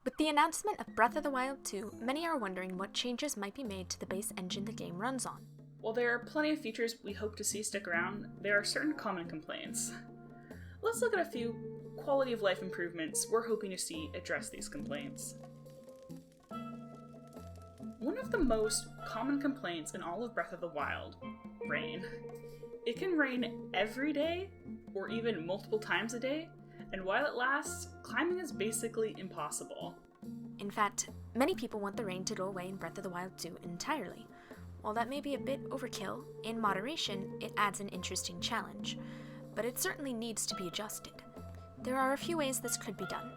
With the announcement of Breath of the Wild 2, many are wondering what changes might be made to the base engine the game runs on. While there are plenty of features we hope to see stick around, there are certain common complaints. Let's look at a few quality of life improvements we're hoping to see address these complaints. One of the most common complaints in all of Breath of the Wild: rain. It can rain every day, or even multiple times a day, and while it lasts, climbing is basically impossible. In fact, many people want the rain to go away in Breath of the Wild 2 entirely. While that may be a bit overkill, in moderation, it adds an interesting challenge, but it certainly needs to be adjusted. There are a few ways this could be done.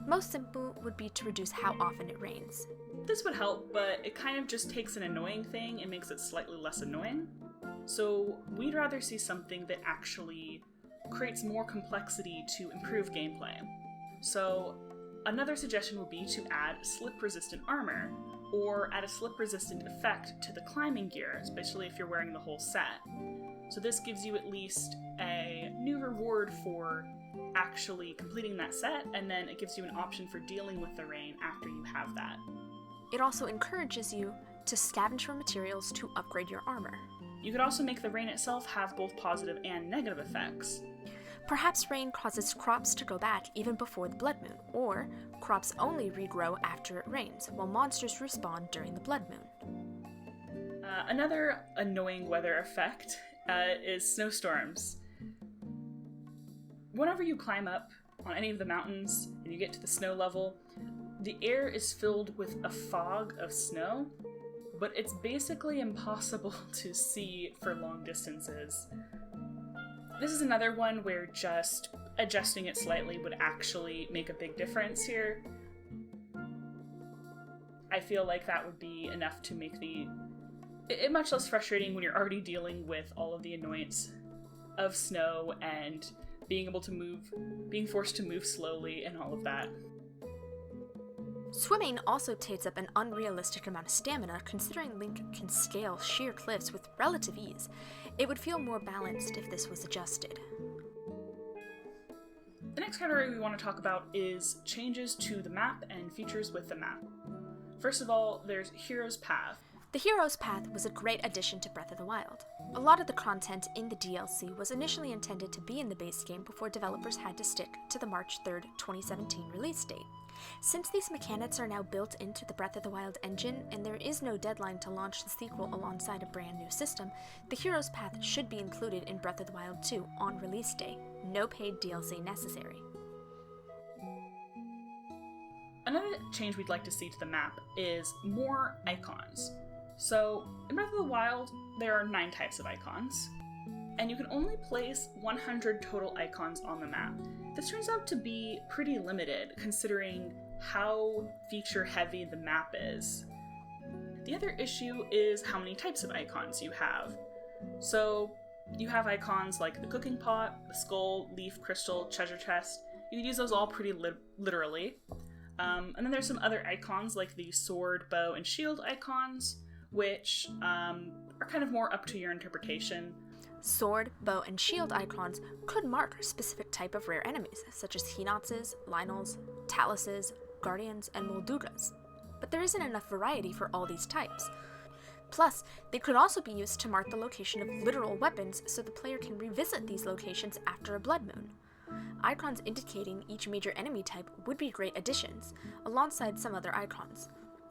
Most simple would be to reduce how often it rains. This would help, but it kind of just takes an annoying thing and makes it slightly less annoying. So we'd rather see something that actually creates more complexity to improve gameplay. So another suggestion would be to add slip-resistant armor, or add a slip-resistant effect to the climbing gear, especially if you're wearing the whole set. So this gives you at least a new reward for actually completing that set, and then it gives you an option for dealing with the rain after you have that. It also encourages you to scavenge for materials to upgrade your armor. You could also make the rain itself have both positive and negative effects. Perhaps rain causes crops to go back even before the blood moon, or crops only regrow after it rains, while monsters respawn during the blood moon. Another annoying weather effect is snowstorms. Whenever you climb up on any of the mountains and you get to the snow level, the air is filled with a fog of snow, but it's basically impossible to see for long distances. This is another one where just adjusting it slightly would actually make a big difference here. I feel like that would be enough to make it much less frustrating when you're already dealing with all of the annoyance of snow and being forced to move slowly and all of that. Swimming also takes up an unrealistic amount of stamina, considering Link can scale sheer cliffs with relative ease. It would feel more balanced if this was adjusted. The next category we want to talk about is changes to the map and features with the map. First of all, there's Hero's Path. The Hero's Path was a great addition to Breath of the Wild. A lot of the content in the DLC was initially intended to be in the base game before developers had to stick to the March 3rd, 2017 release date. Since these mechanics are now built into the Breath of the Wild engine, and there is no deadline to launch the sequel alongside a brand new system, the Hero's Path should be included in Breath of the Wild 2 on release day. No paid DLC necessary. Another change we'd like to see to the map is more icons. So, in Breath of the Wild, there are 9 types of icons, and you can only place 100 total icons on the map. This turns out to be pretty limited, considering how feature-heavy the map is. The other issue is how many types of icons you have. So, you have icons like the cooking pot, the skull, leaf, crystal, treasure chest. You can use those all pretty literally. And then there's some other icons like the sword, bow, and shield icons, which are kind of more up to your interpretation. Sword, bow, and shield icons could mark a specific type of rare enemies, such as Hinotses, Lynels, Taluses, Guardians, and Moldugas. But there isn't enough variety for all these types. Plus, they could also be used to mark the location of literal weapons so the player can revisit these locations after a blood moon. Icons indicating each major enemy type would be great additions, alongside some other icons.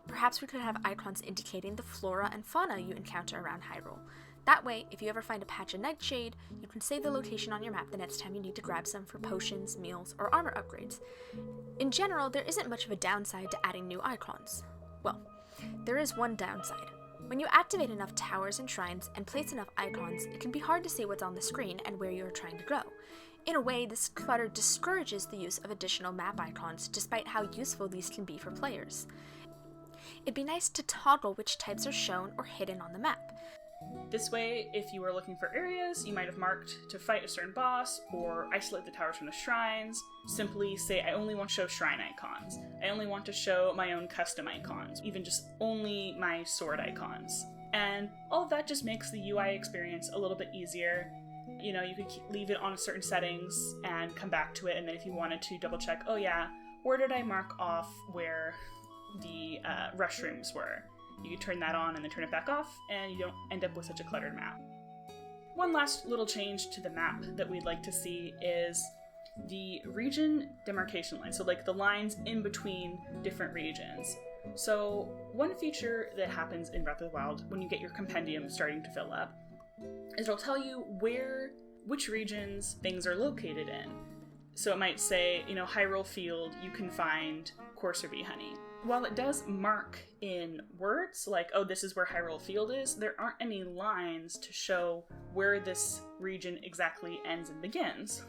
Perhaps we could have icons indicating the flora and fauna you encounter around Hyrule. That way, if you ever find a patch of nightshade, you can save the location on your map the next time you need to grab some for potions, meals, or armor upgrades. In general, there isn't much of a downside to adding new icons. Well, there is one downside. When you activate enough towers and shrines and place enough icons, it can be hard to see what's on the screen and where you are trying to go. In a way, this clutter discourages the use of additional map icons, despite how useful these can be for players. It'd be nice to toggle which types are shown or hidden on the map. This way, if you were looking for areas you might have marked to fight a certain boss, or isolate the towers from the shrines, simply say, I only want to show shrine icons. I only want to show my own custom icons, even just only my sword icons. And all of that just makes the UI experience a little bit easier. You know, you could leave it on certain settings and come back to it, and then if you wanted to double check, oh yeah, Or did I mark off where the rush rooms were? You could turn that on and then turn it back off, and you don't end up with such a cluttered map. One last little change to the map that we'd like to see is the region demarcation line, so like the lines in between different regions. So one feature that happens in Breath of the Wild when you get your compendium starting to fill up is it'll tell you which regions things are located in. So it might say, Hyrule Field, you can find Courser Bee Honey. While it does mark in words, like, oh, this is where Hyrule Field is, there aren't any lines to show where this region exactly ends and begins.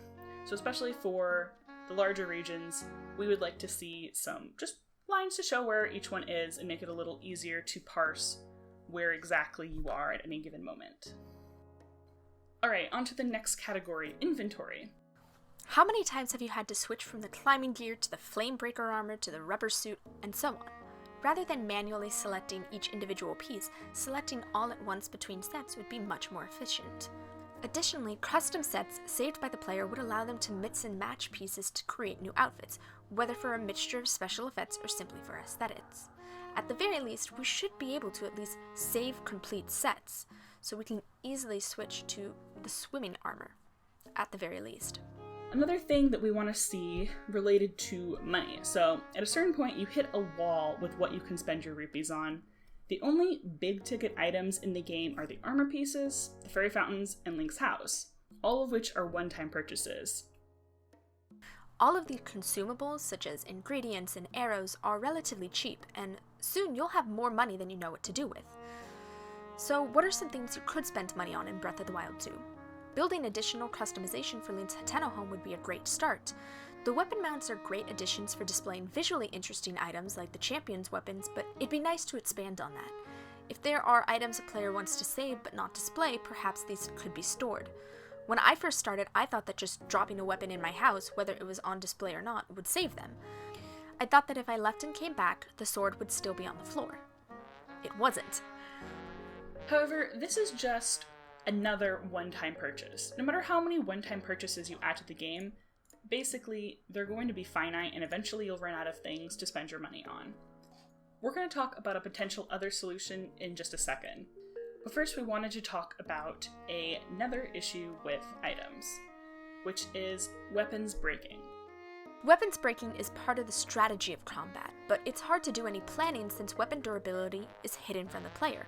So especially for the larger regions, we would like to see some just lines to show where each one is and make it a little easier to parse where exactly you are at any given moment. Alright, on to the next category, inventory. How many times have you had to switch from the climbing gear to the flame breaker armor to the rubber suit, and so on? Rather than manually selecting each individual piece, selecting all at once between sets would be much more efficient. Additionally, custom sets saved by the player would allow them to mix and match pieces to create new outfits, whether for a mixture of special effects or simply for aesthetics. At the very least, we should be able to at least save complete sets, so we can easily switch to the swimming armor, at the very least. Another thing that we want to see related to money. So at a certain point, you hit a wall with what you can spend your rupees on. The only big ticket items in the game are the armor pieces, the fairy fountains, and Link's house, all of which are one-time purchases. All of the consumables, such as ingredients and arrows, are relatively cheap, and soon you'll have more money than you know what to do with. So what are some things you could spend money on in Breath of the Wild 2? Building additional customization for Link's Hateno home would be a great start. The weapon mounts are great additions for displaying visually interesting items like the champion's weapons, but it'd be nice to expand on that. If there are items a player wants to save but not display, perhaps these could be stored. When I first started, I thought that just dropping a weapon in my house, whether it was on display or not, would save them. I thought that if I left and came back, the sword would still be on the floor. It wasn't. However, this is just another one-time purchase. No matter how many one-time purchases you add to the game, basically, they're going to be finite and eventually you'll run out of things to spend your money on. We're going to talk about a potential other solution in just a second. But first we wanted to talk about another issue with items, which is weapons breaking. Weapons breaking is part of the strategy of combat, but it's hard to do any planning since weapon durability is hidden from the player.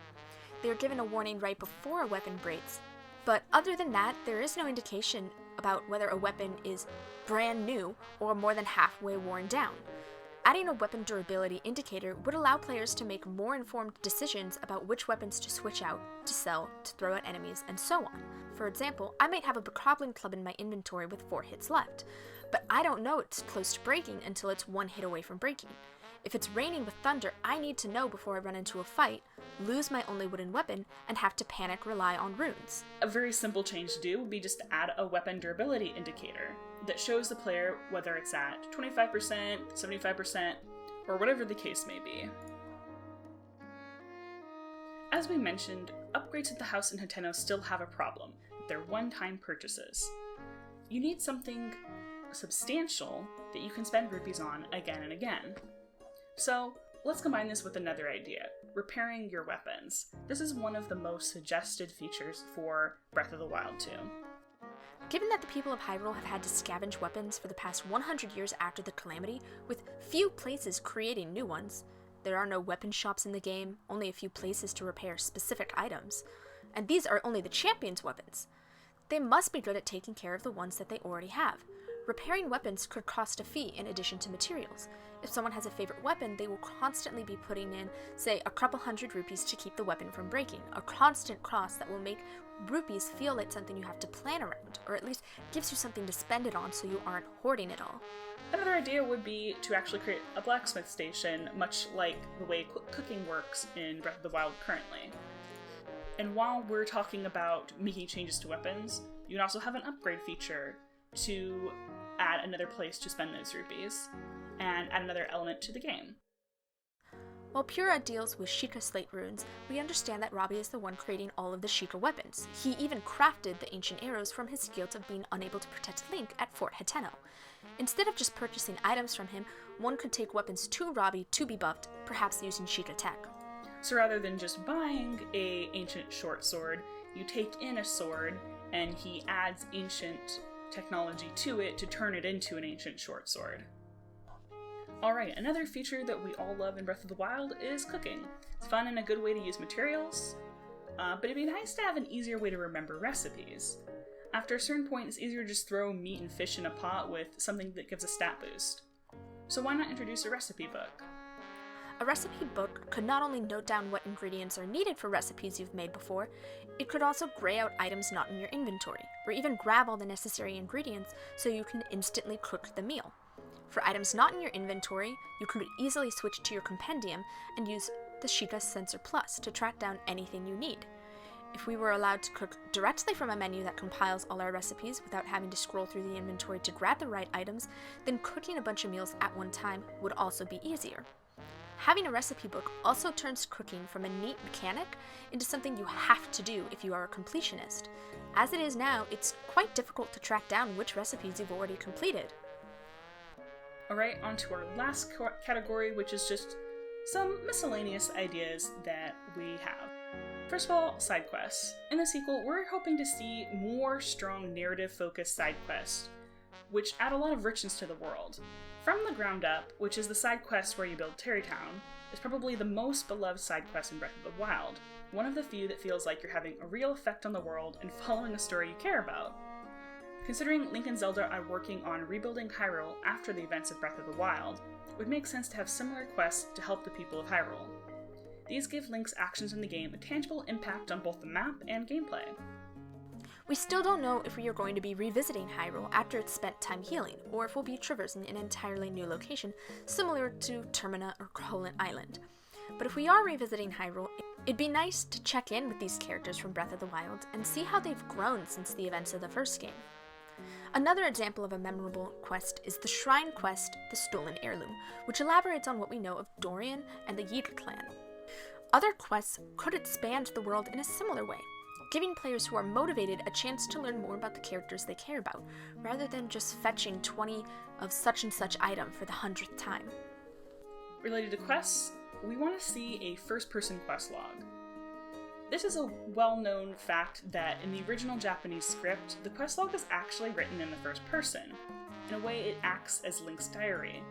They are given a warning right before a weapon breaks, but other than that, there is no indication about whether a weapon is brand new or more than halfway worn down. Adding a weapon durability indicator would allow players to make more informed decisions about which weapons to switch out, to sell, to throw at enemies, and so on. For example, I might have a Bokoblin club in my inventory with 4 hits left, but I don't know it's close to breaking until it's 1 hit away from breaking. If it's raining with thunder, I need to know before I run into a fight, lose my only wooden weapon, and have to panic rely on runes. A very simple change to do would be just to add a weapon durability indicator that shows the player whether it's at 25%, 75%, or whatever the case may be. As we mentioned, upgrades at the house in Hateno still have a problem. They're one-time purchases. You need something substantial that you can spend rupees on again and again. So, let's combine this with another idea, repairing your weapons. This is one of the most suggested features for Breath of the Wild 2. Given that the people of Hyrule have had to scavenge weapons for the past 100 years after the Calamity, with few places creating new ones, there are no weapon shops in the game, only a few places to repair specific items, and these are only the champion's weapons. They must be good at taking care of the ones that they already have. Repairing weapons could cost a fee in addition to materials. If someone has a favorite weapon, they will constantly be putting in, say, a couple hundred rupees to keep the weapon from breaking, a constant cost that will make rupees feel like something you have to plan around, or at least gives you something to spend it on so you aren't hoarding it all. Another idea would be to actually create a blacksmith station, much like the way cooking works in Breath of the Wild currently. And while we're talking about making changes to weapons, you can also have an upgrade feature to add another place to spend those rupees, and add another element to the game. While Pura deals with Sheikah slate runes, we understand that Robbie is the one creating all of the Sheikah weapons. He even crafted the ancient arrows from his guilt of being unable to protect Link at Fort Hateno. Instead of just purchasing items from him, one could take weapons to Robbie to be buffed, perhaps using Sheikah tech. So rather than just buying a ancient short sword, you take in a sword and he adds ancient technology to it to turn it into an ancient short sword. Alright, another feature that we all love in Breath of the Wild is cooking. It's fun and a good way to use materials, but it'd be nice to have an easier way to remember recipes. After a certain point, it's easier to just throw meat and fish in a pot with something that gives a stat boost. So why not introduce a recipe book? A recipe book could not only note down what ingredients are needed for recipes you've made before, it could also gray out items not in your inventory, or even grab all the necessary ingredients so you can instantly cook the meal. For items not in your inventory, you could easily switch to your compendium and use the Sheikah Sensor Plus to track down anything you need. If we were allowed to cook directly from a menu that compiles all our recipes without having to scroll through the inventory to grab the right items, then cooking a bunch of meals at one time would also be easier. Having a recipe book also turns cooking from a neat mechanic into something you have to do if you are a completionist. As it is now, it's quite difficult to track down which recipes you've already completed. Alright, on to our last category, which is just some miscellaneous ideas that we have. First of all, side quests. In the sequel, we're hoping to see more strong narrative-focused side quests, which add a lot of richness to the world. From the Ground Up, which is the side quest where you build Terrytown, is probably the most beloved side quest in Breath of the Wild, one of the few that feels like you're having a real effect on the world and following a story you care about. Considering Link and Zelda are working on rebuilding Hyrule after the events of Breath of the Wild, it would make sense to have similar quests to help the people of Hyrule. These give Link's actions in the game a tangible impact on both the map and gameplay. We still don't know if we are going to be revisiting Hyrule after it's spent time healing, or if we'll be traversing an entirely new location, similar to Termina or Koholint Island. But if we are revisiting Hyrule, it'd be nice to check in with these characters from Breath of the Wild and see how they've grown since the events of the first game. Another example of a memorable quest is the Shrine Quest, The Stolen Heirloom, which elaborates on what we know of Dorian and the Yiga clan. Other quests could expand the world in a similar way, giving players who are motivated a chance to learn more about the characters they care about, rather than just fetching 20 of such and such item for the 100th time. Related to quests, we want to see a first-person quest log. This is a well-known fact that in the original Japanese script, the quest log is actually written in the first person. In a way, it acts as Link's diary.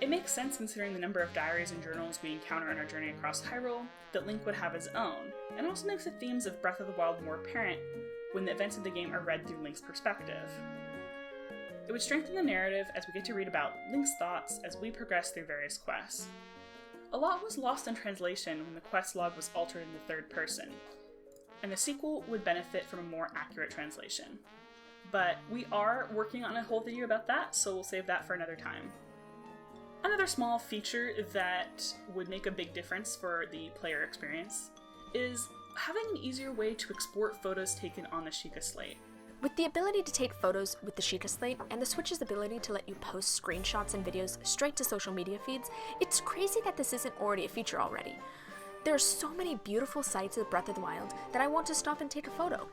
It makes sense considering the number of diaries and journals we encounter on our journey across Hyrule that Link would have his own, and also makes the themes of Breath of the Wild more apparent when the events of the game are read through Link's perspective. It would strengthen the narrative as we get to read about Link's thoughts as we progress through various quests. A lot was lost in translation when the quest log was altered in the third person, and the sequel would benefit from a more accurate translation. But we are working on a whole video about that, so we'll save that for another time. Another small feature that would make a big difference for the player experience is having an easier way to export photos taken on the Sheikah Slate. With the ability to take photos with the Sheikah Slate, and the Switch's ability to let you post screenshots and videos straight to social media feeds, it's crazy that this isn't already a feature already. There are so many beautiful sights of Breath of the Wild that I want to stop and take a photo.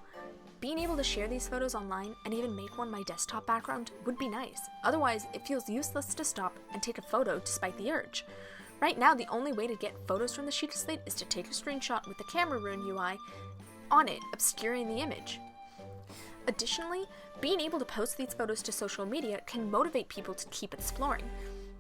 Being able to share these photos online and even make one my desktop background would be nice. Otherwise, it feels useless to stop and take a photo despite the urge. Right now, the only way to get photos from the Sheikah Slate is to take a screenshot with the camera rune UI on it, obscuring the image. Additionally, being able to post these photos to social media can motivate people to keep exploring.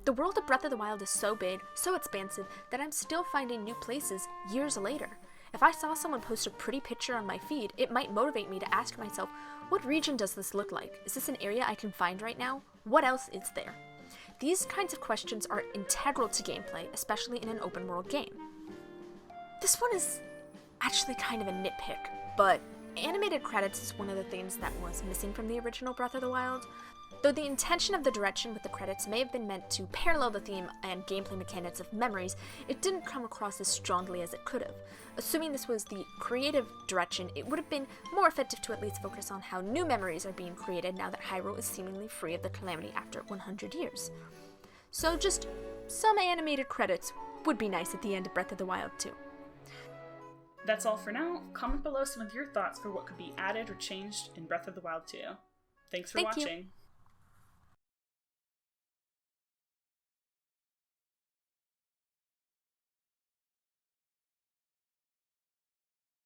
The world of Breath of the Wild is so big, so expansive, that I'm still finding new places years later. If I saw someone post a pretty picture on my feed, it might motivate me to ask myself, what region does this look like? Is this an area I can find right now? What else is there? These kinds of questions are integral to gameplay, especially in an open world game. This one is actually kind of a nitpick, but animated credits is one of the things that was missing from the original Breath of the Wild. Though the intention of the direction with the credits may have been meant to parallel the theme and gameplay mechanics of Memories, it didn't come across as strongly as it could have. Assuming this was the creative direction, it would have been more effective to at least focus on how new memories are being created now that Hyrule is seemingly free of the calamity after 100 years. So just some animated credits would be nice at the end of Breath of the Wild too. That's all for now. Comment below some of your thoughts for what could be added or changed in Breath of the Wild 2. Thanks for watching. You.